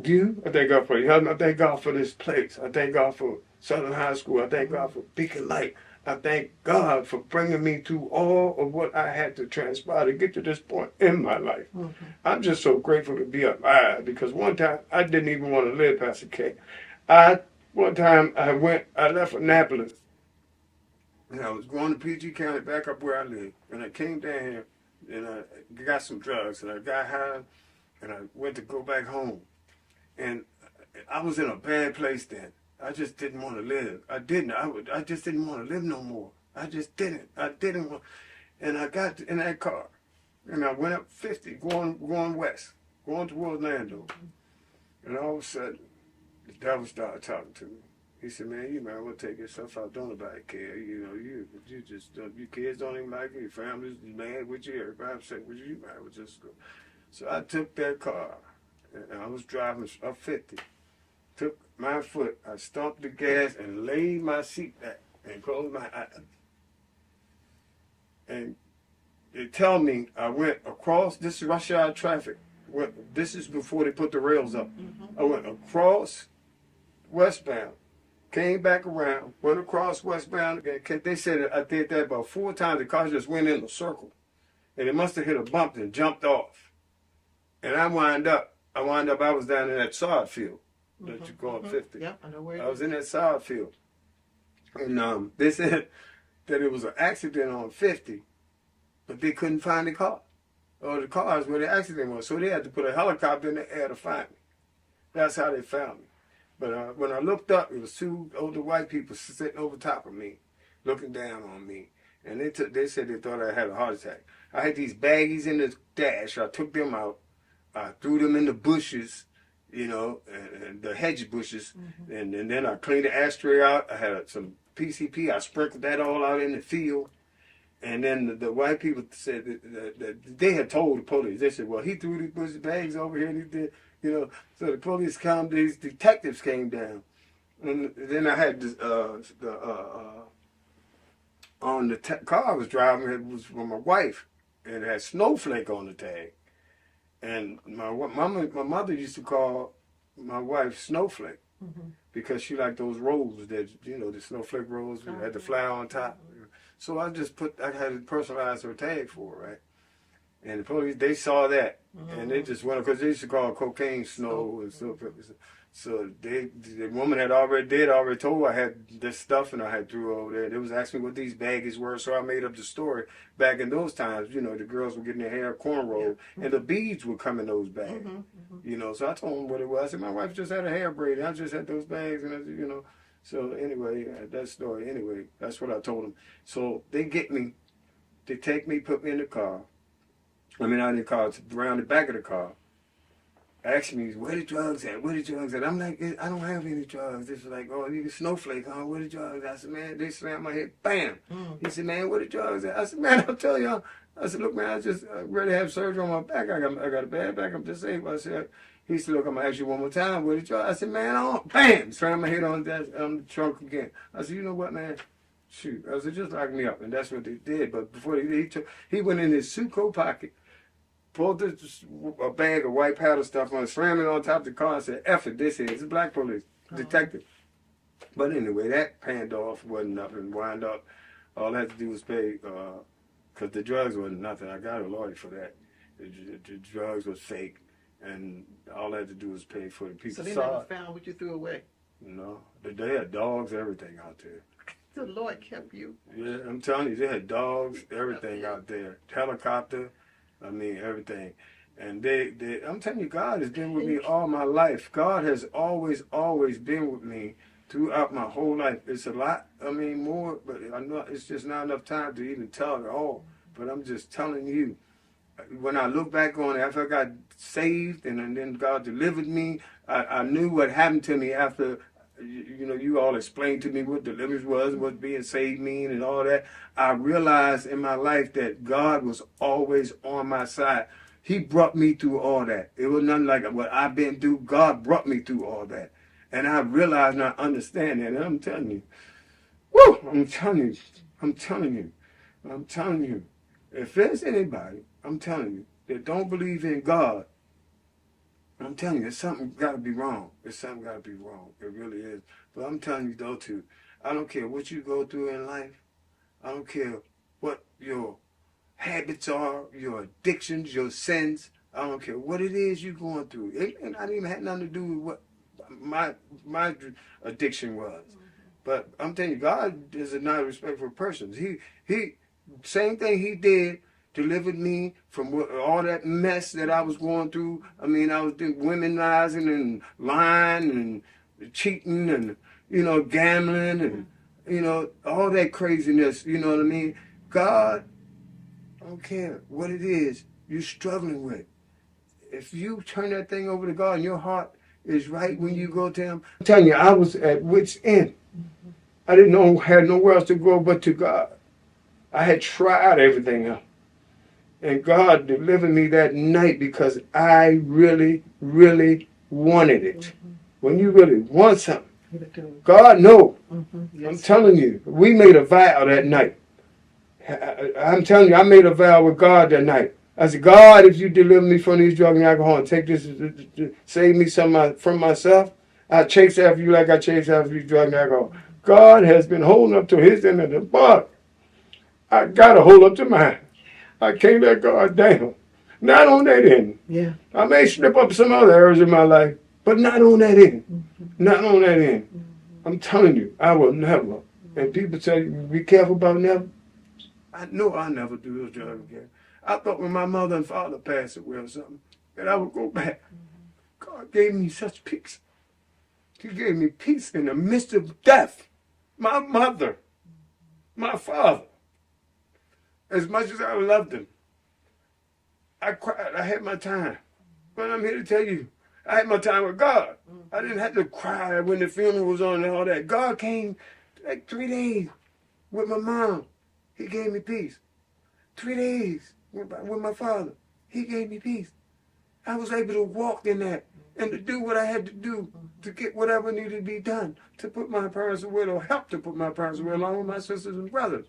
S2: you. I thank God for your husband. I thank God for this place. I thank God for Southern High School. I thank God for Beacon Light. I thank God for bringing me through all of what I had to transpire to get to this point in my life. I'm just so grateful to be alive, because one time I didn't even want to live, Pastor K. One time I left Annapolis, and I was going to PG County, back up where I live, and I came down here, and I got some drugs, and I got high, and I went to go back home, and I was in a bad place then. I just didn't want to live. I just didn't want to live no more. I just didn't. I didn't want. And I got in that car, and I went up 50, going west, going towards Orlando, and all of a sudden, the devil started talking to me. He said, "Man, you might want to take yourself out. Don't nobody care. You know, you just don't. Your kids don't even like you. Your family's mad with you. Everybody upset with you. You might well just go." So I took that car, and I was driving up 50. Took my foot, I stomped the gas and laid my seat back and closed my eyes. And they tell me I went across this rush hour traffic. This is before they put the rails up. I went across westbound, came back around, went across westbound again. They said I did that about 4 times. The car just went in a circle. And it must have hit a bump and jumped off. And I was down in that sod field that you call 50.
S1: Yep, I know where it is.
S2: I was in that sod field. And they said that it was an accident on 50, but they couldn't find the car. Or the cars where the accident was. So they had to put a helicopter in the air to find me. That's how they found me. But when I looked up, it was 2 older white people sitting over top of me, looking down on me. And they said they thought I had a heart attack. I had these baggies in the dash. I took them out. I threw them in the bushes, you know, and the hedge bushes. And then I cleaned the ashtray out. I had some PCP. I sprinkled that all out in the field. And then the white people said that they had told the police. They said, well, he threw these bush bags over here and he did, you know. So the police come, these detectives came down. And then I had this, on the car I was driving, it was from my wife. And it had Snowflake on the tag. And my mother used to call my wife Snowflake because she liked those rolls that, you know, the snowflake rolls that had the flower on top. So I had to personalize her tag for her, right? And the police, they saw that. And they just went, because they used to call cocaine snow and stuff. So the woman had already told her I had this stuff and I had threw over there. They was asking me what these baggies were, so I made up the story. Back in those times, you know, the girls were getting their hair cornrowed and the beads would come in those bags. You know, so I told them what it was. I said, my wife just had her hair braided. I just had those bags, and I said, you know. So anyway, that story, anyway, that's what I told them. So they get me, they take me, put me in the car. I mean, not in the car, around the back of the car. Asked me, where the drugs at? Where the drugs at? I'm like, I don't have any drugs. This was like, oh, you Snowflake, huh? Where the drugs at? I said, man, they slammed my head, bam. He said, man, where the drugs at? I said, man, I'll tell y'all. I said, look, man, I just ready to have surgery on my back. I got a bad back. I'm disabled. I said, he said, look, I'm going to ask you one more time. Where the drugs? I said, man, bam, slammed my head on the trunk again. I said, you know what, man? Shoot. I said, just lock me up. And that's what they did. But before he went in his suit coat pocket, pulled a bag of white powder stuff on, slammed it on top of the car and said, F it, this is. It's a black police detective. But anyway, that panned off, wasn't nothing, wound up. All I had to do was pay, because the drugs wasn't nothing. I got a lawyer for that. The drugs was fake, and all I had to do was pay for the people.
S1: So they never found what you threw away?
S2: No. They had dogs, everything out there.
S1: The Lord kept you.
S2: Yeah, I'm telling you, they had dogs, everything out there. Helicopter. I mean, everything. And I'm telling you, God has been with me all my life. God has always been with me throughout my whole life. It's a lot, I mean, more, but I know it's just not enough time to even tell it all. But I'm just telling you, when I look back on it, after I got saved and then God delivered me, I knew what happened to me after. You know, you all explained to me what deliverance was, what being saved mean and all that. I realized in my life that God was always on my side. He brought me through all that. It was nothing like what I've been through. God brought me through all that. And I realize and I understand that. And I'm telling you, woo, I'm telling you, I'm telling you, I'm telling you, if there's anybody, I'm telling you, that don't believe in God, I'm telling you, there's something got to be wrong. There's something got to be wrong. It really is. But I'm telling you, though, too, I don't care what you go through in life. I don't care what your habits are, your addictions, your sins. I don't care what it is you're going through. And I didn't even have nothing to do with what my addiction was. But I'm telling you, God is not a respectful of persons. He, same thing He did, delivered me from all that mess that I was going through. I mean, I was doing womanizing and lying and cheating and, gambling and, all that craziness, you know what I mean? God, I don't care what it is you're struggling with. If you turn that thing over to God and your heart is right when you go to Him, I'm telling you, I was at wit's end. I didn't know, had nowhere else to go but to God. I had tried everything else. And God delivered me that night because I really, really wanted it. When you really want something, God knows. Yes. I'm telling you, we made a vow that night. I'm telling you, I made a vow with God that night. I said, God, if you deliver me from these drugs and alcohol and take this, save me from myself, I chase after you like I chase after these drugs and alcohol. God has been holding up to His end of the bar. I got to hold up to mine. I can't let God down. Not on that end. Yeah. I may slip up some other areas in my life, but not on that end. Not on that end. I'm telling you, I will never. And people say, be careful about never. I know I'll never do those drugs again. I thought when my mother and father passed away or something, that I would go back. God gave me such peace. He gave me peace in the midst of death. My mother, my father, as much as I loved them, I cried. I had my time. But I'm here to tell you, I had my time with God. I didn't have to cry when the funeral was on and all that. God came like 3 days with my mom. He gave me peace. 3 days with my father. He gave me peace. I was able to walk in that and to do what I had to do to get whatever needed to be done, to put my parents away or help to put my parents away along with my sisters and brothers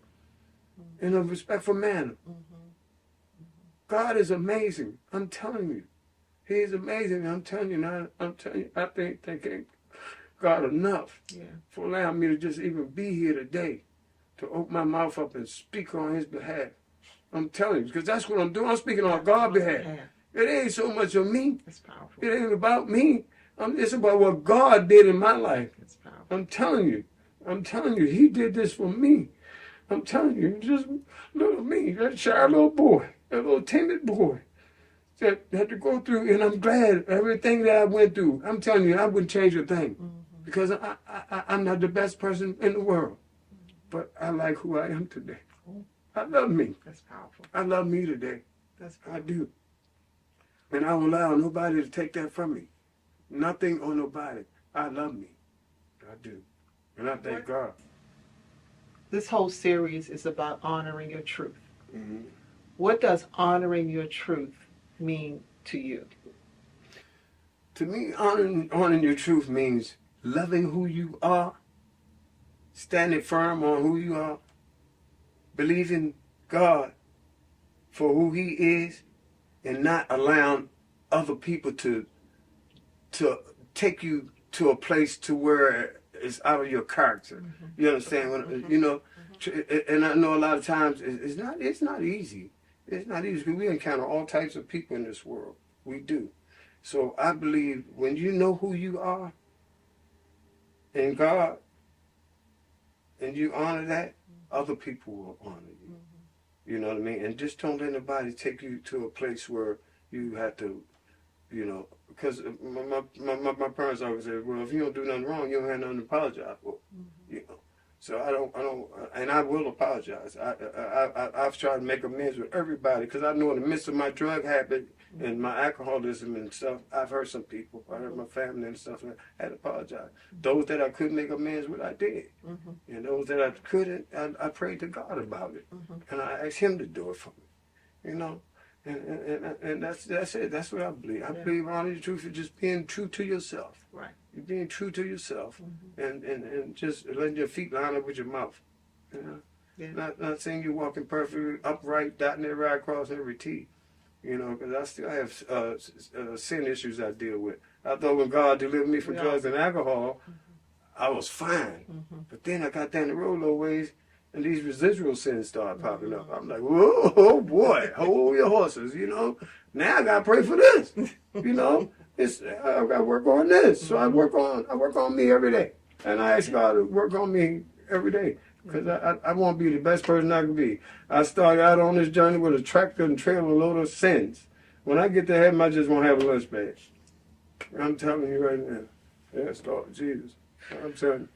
S2: in a respectful manner. God is amazing. I'm telling you. He is amazing. I'm telling you. I thank God enough for allowing me to just even be here today, to open my mouth up and speak on His behalf. I'm telling you, because that's what I'm doing. I'm speaking on God's behalf. It ain't so much of me. It's powerful. It ain't about me. It's about what God did in my life. It's powerful. I'm telling you, He did this for me. I'm telling you, just little me, that shy little boy, that little timid boy that had to go through, and I'm glad everything that I went through. I'm telling you, I wouldn't change a thing because I'm not the best person in the world, but I like who I am today. I love me. That's powerful. I love me today. I do. And I don't allow nobody to take that from me. Nothing or nobody. I love me. I do. And I thank God.
S1: This whole series is about honoring your truth. What does honoring your truth mean to you?
S2: To me, honoring your truth means loving who you are, standing firm on who you are, believing God for who He is, and not allowing other people to take you to a place to where it's out of your character. You understand? And I know a lot of times it's not easy. It's not easy because we encounter all types of people in this world. We do. So I believe when you know who you are in God and you honor that, other people will honor you. You know what I mean? And just don't let nobody take you to a place where you have to, because my parents always said, well, if you don't do nothing wrong, you don't have nothing to apologize for. So I don't, and I will apologize. I've tried to make amends with everybody because I know in the midst of my drug habit and my alcoholism and stuff, I've hurt some people. I hurt my family and stuff. And I had to apologize. Those that I couldn't make amends with, I did. And those that I couldn't, I prayed to God about it. And I asked Him to do it for me. And that's it. That's what I believe. I believe honor the truth is just being true to yourself.
S1: Right.
S2: You're being true to yourself, and just letting your feet line up with your mouth. You know, not saying you're walking perfectly upright, dotting every I, across every T. You know, because I still have sin issues I deal with. I thought when God delivered me from drugs and alcohol, I was fine. But then I got down the road a little ways, and these residual sins started popping up. I'm like, whoa, oh boy, hold your horses, you know. Now I gotta pray for this, you know. I gotta work on this, so I work on me every day, and I ask God to work on me every day because I want to be the best person I can be. I started out on this journey with a tractor and trailer load of sins. When I get to heaven, I just won't have a lunch bag. I'm telling you right now, yes, Lord Jesus, I'm telling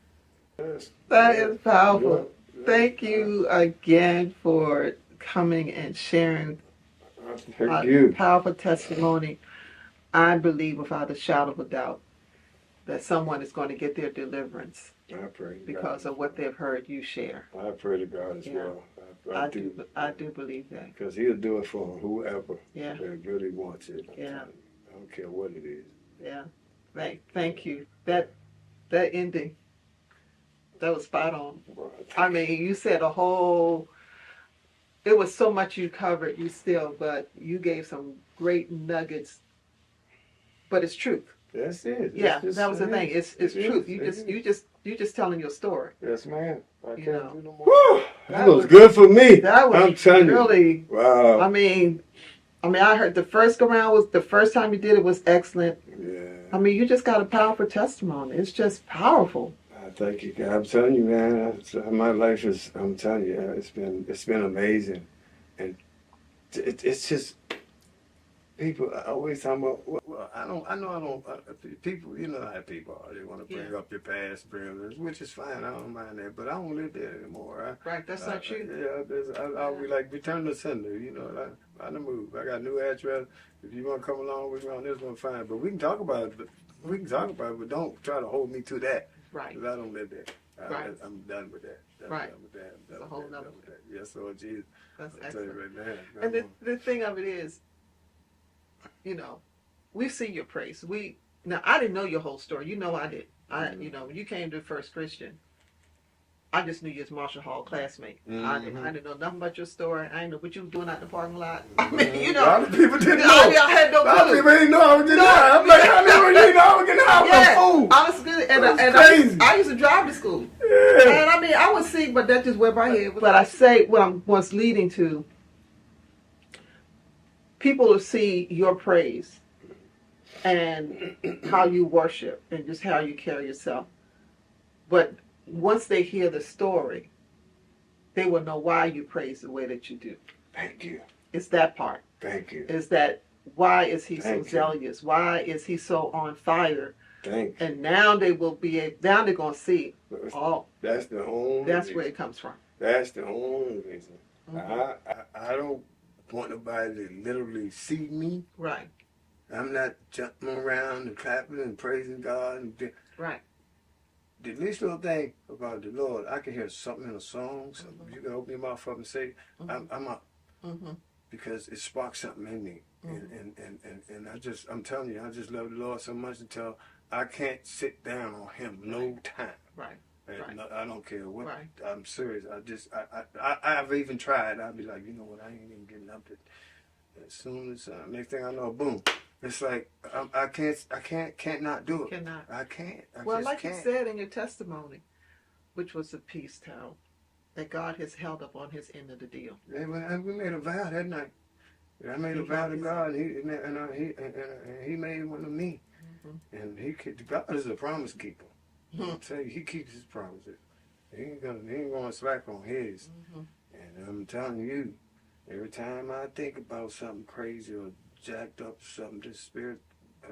S2: you. Yes.
S3: That is powerful. Thank you again for coming and sharing a powerful testimony. I believe without a shadow of a doubt that someone is going to get their deliverance because of what they've heard you share.
S2: I pray to God as well.
S3: I do believe that.
S2: Because He'll do it for whoever
S3: that
S2: really wants it.
S3: Yeah.
S2: I don't care what it is.
S3: Yeah. Thank you. That ending, that was spot on. I mean, you said it was so much you covered, but you gave some great nuggets. But it's truth.
S2: That's it.
S3: Yeah, that was the thing. It's truth. You just telling your story.
S2: Yes, ma'am. I can't do no more.
S3: Woo!
S2: That was good for me.
S3: That was
S2: I'm telling
S3: really.
S2: You. Wow.
S3: I mean, I heard the first go around was the first time you did it was excellent.
S2: Yeah.
S3: I mean, you just got a powerful testimony. It's just powerful.
S2: Thank you, God. I'm telling you, man. My life is. I'm telling you, it's been amazing, and it's just. People always talking about, well, I know I don't, people, you know how people are. They want to bring up your past, which is fine. I don't mind that, but I don't live there anymore.
S3: Right, that's not you.
S2: I'll be like, return to sender, you know, I done moved. I got a new address. If you want to come along with me on this one, fine. But we can talk about it, but don't try to hold me to that.
S3: Right.
S2: Because I don't live there. I'm done with that.
S3: Right.
S2: Done with that.
S3: That's a whole nother.
S2: Yes, Lord Jesus.
S3: That's
S2: I'll
S3: excellent.
S2: tell you right now.
S3: And the thing of it is, we see your praise. Now I didn't know your whole story. You know I did. When you came to First Christian, I just knew you as Marshall Hall classmate. I didn't know nothing about your story. I didn't know what you were doing out in the parking lot. I mean,
S2: A lot of people didn't know.
S3: I had no clue.
S2: A lot of people didn't know I was getting high. I'm like, I was getting high. I'm a fool.
S3: I was good. And
S2: crazy.
S3: I used to drive to school.
S2: Yeah.
S3: And I would sing, but that just went by head. But I say what I'm what's leading to, people will see your praise and how you worship and just how you carry yourself. But once they hear the story, they will know why you praise the way that you do.
S2: Thank you.
S3: It's that part.
S2: Thank you.
S3: Is that why is he
S2: Thank
S3: so zealous? Why is he so on fire?
S2: Thank you.
S3: And now they're going to see.
S2: That's the only
S3: That's
S2: reason.
S3: where it comes from.
S2: That's the only reason. I don't want nobody to literally see me.
S3: Right.
S2: I'm not jumping around and clapping and praising God.
S3: Right.
S2: The least little thing about the Lord, I can hear something in a song. Something you can open your mouth up and say, I'm up. Because it sparks something in me. And I'm telling you, I just love the Lord so much until I can't sit down on Him no time.
S3: Right.
S2: And I don't care what.
S3: Right.
S2: I'm serious. I've even tried. I'd be like, you know what? I ain't even getting up. As soon as next thing I know, boom. It's like I can't not do it.
S3: Cannot.
S2: I can't.
S3: Well,
S2: just
S3: like
S2: can't.
S3: you said in your testimony, which was the peace towel, that God has held up on His end of the deal.
S2: Yeah, we made a vow that night. I made a vow to God, and He made one to me. And God is a promise keeper. I tell you, He keeps His promises. He ain't gonna slack on His. And I'm telling you, every time I think about something crazy or jacked up, something, this spirit,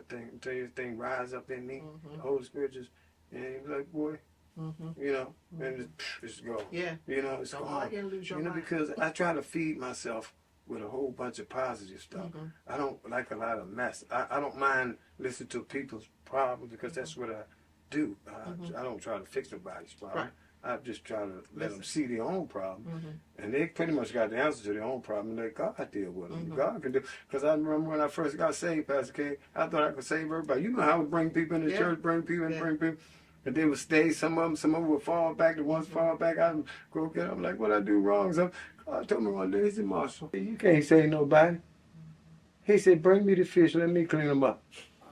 S2: thing rise up in me. The Holy Spirit just, and He's like, boy, and it's gone.
S3: Yeah.
S2: It's
S3: Don't
S2: gone.
S3: lose your mind.
S2: Because I try to feed myself with a whole bunch of positive stuff. I don't like a lot of mess. I don't mind listening to people's problems because that's what I do. I don't try to fix nobody's problem.
S3: Right.
S2: I just try to let them see their own problem.
S3: Mm-hmm.
S2: And they pretty much got the answer to their own problem, and let God deal with them.
S3: Mm-hmm.
S2: God can do. Because I remember when I first got saved, Pastor K, I thought I could save everybody. You know how I would bring people in the church, bring people and bring people. And they would stay. Some of them would fall back. The ones fall back, I would go get them. Like, what I do wrong? So God told me one day, he said, Marshall, you can't save nobody. He said, bring me the fish, let me clean them up.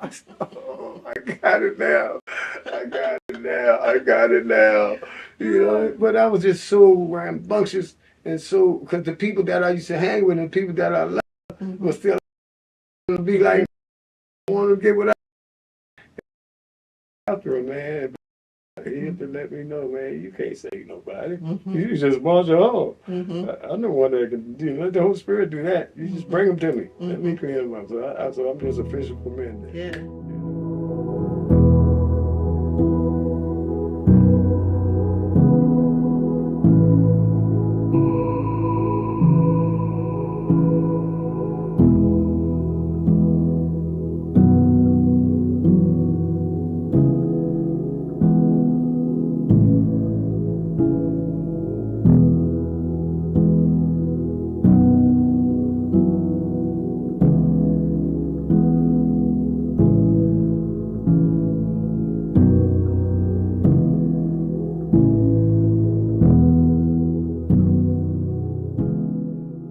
S2: I said, oh, I got it now. I got it now. I got it now. You know, but I was just so rambunctious and so, because the people that I used to hang with and the people that I loved were still be like, I want to get what I after him, man. He had to let me know, man, you can't save nobody. You just march your home. I'm the one that can do. Let the Holy Spirit do that. You just bring them to me. Let me clean them up. So I'm just a fisher for men.
S3: Yeah.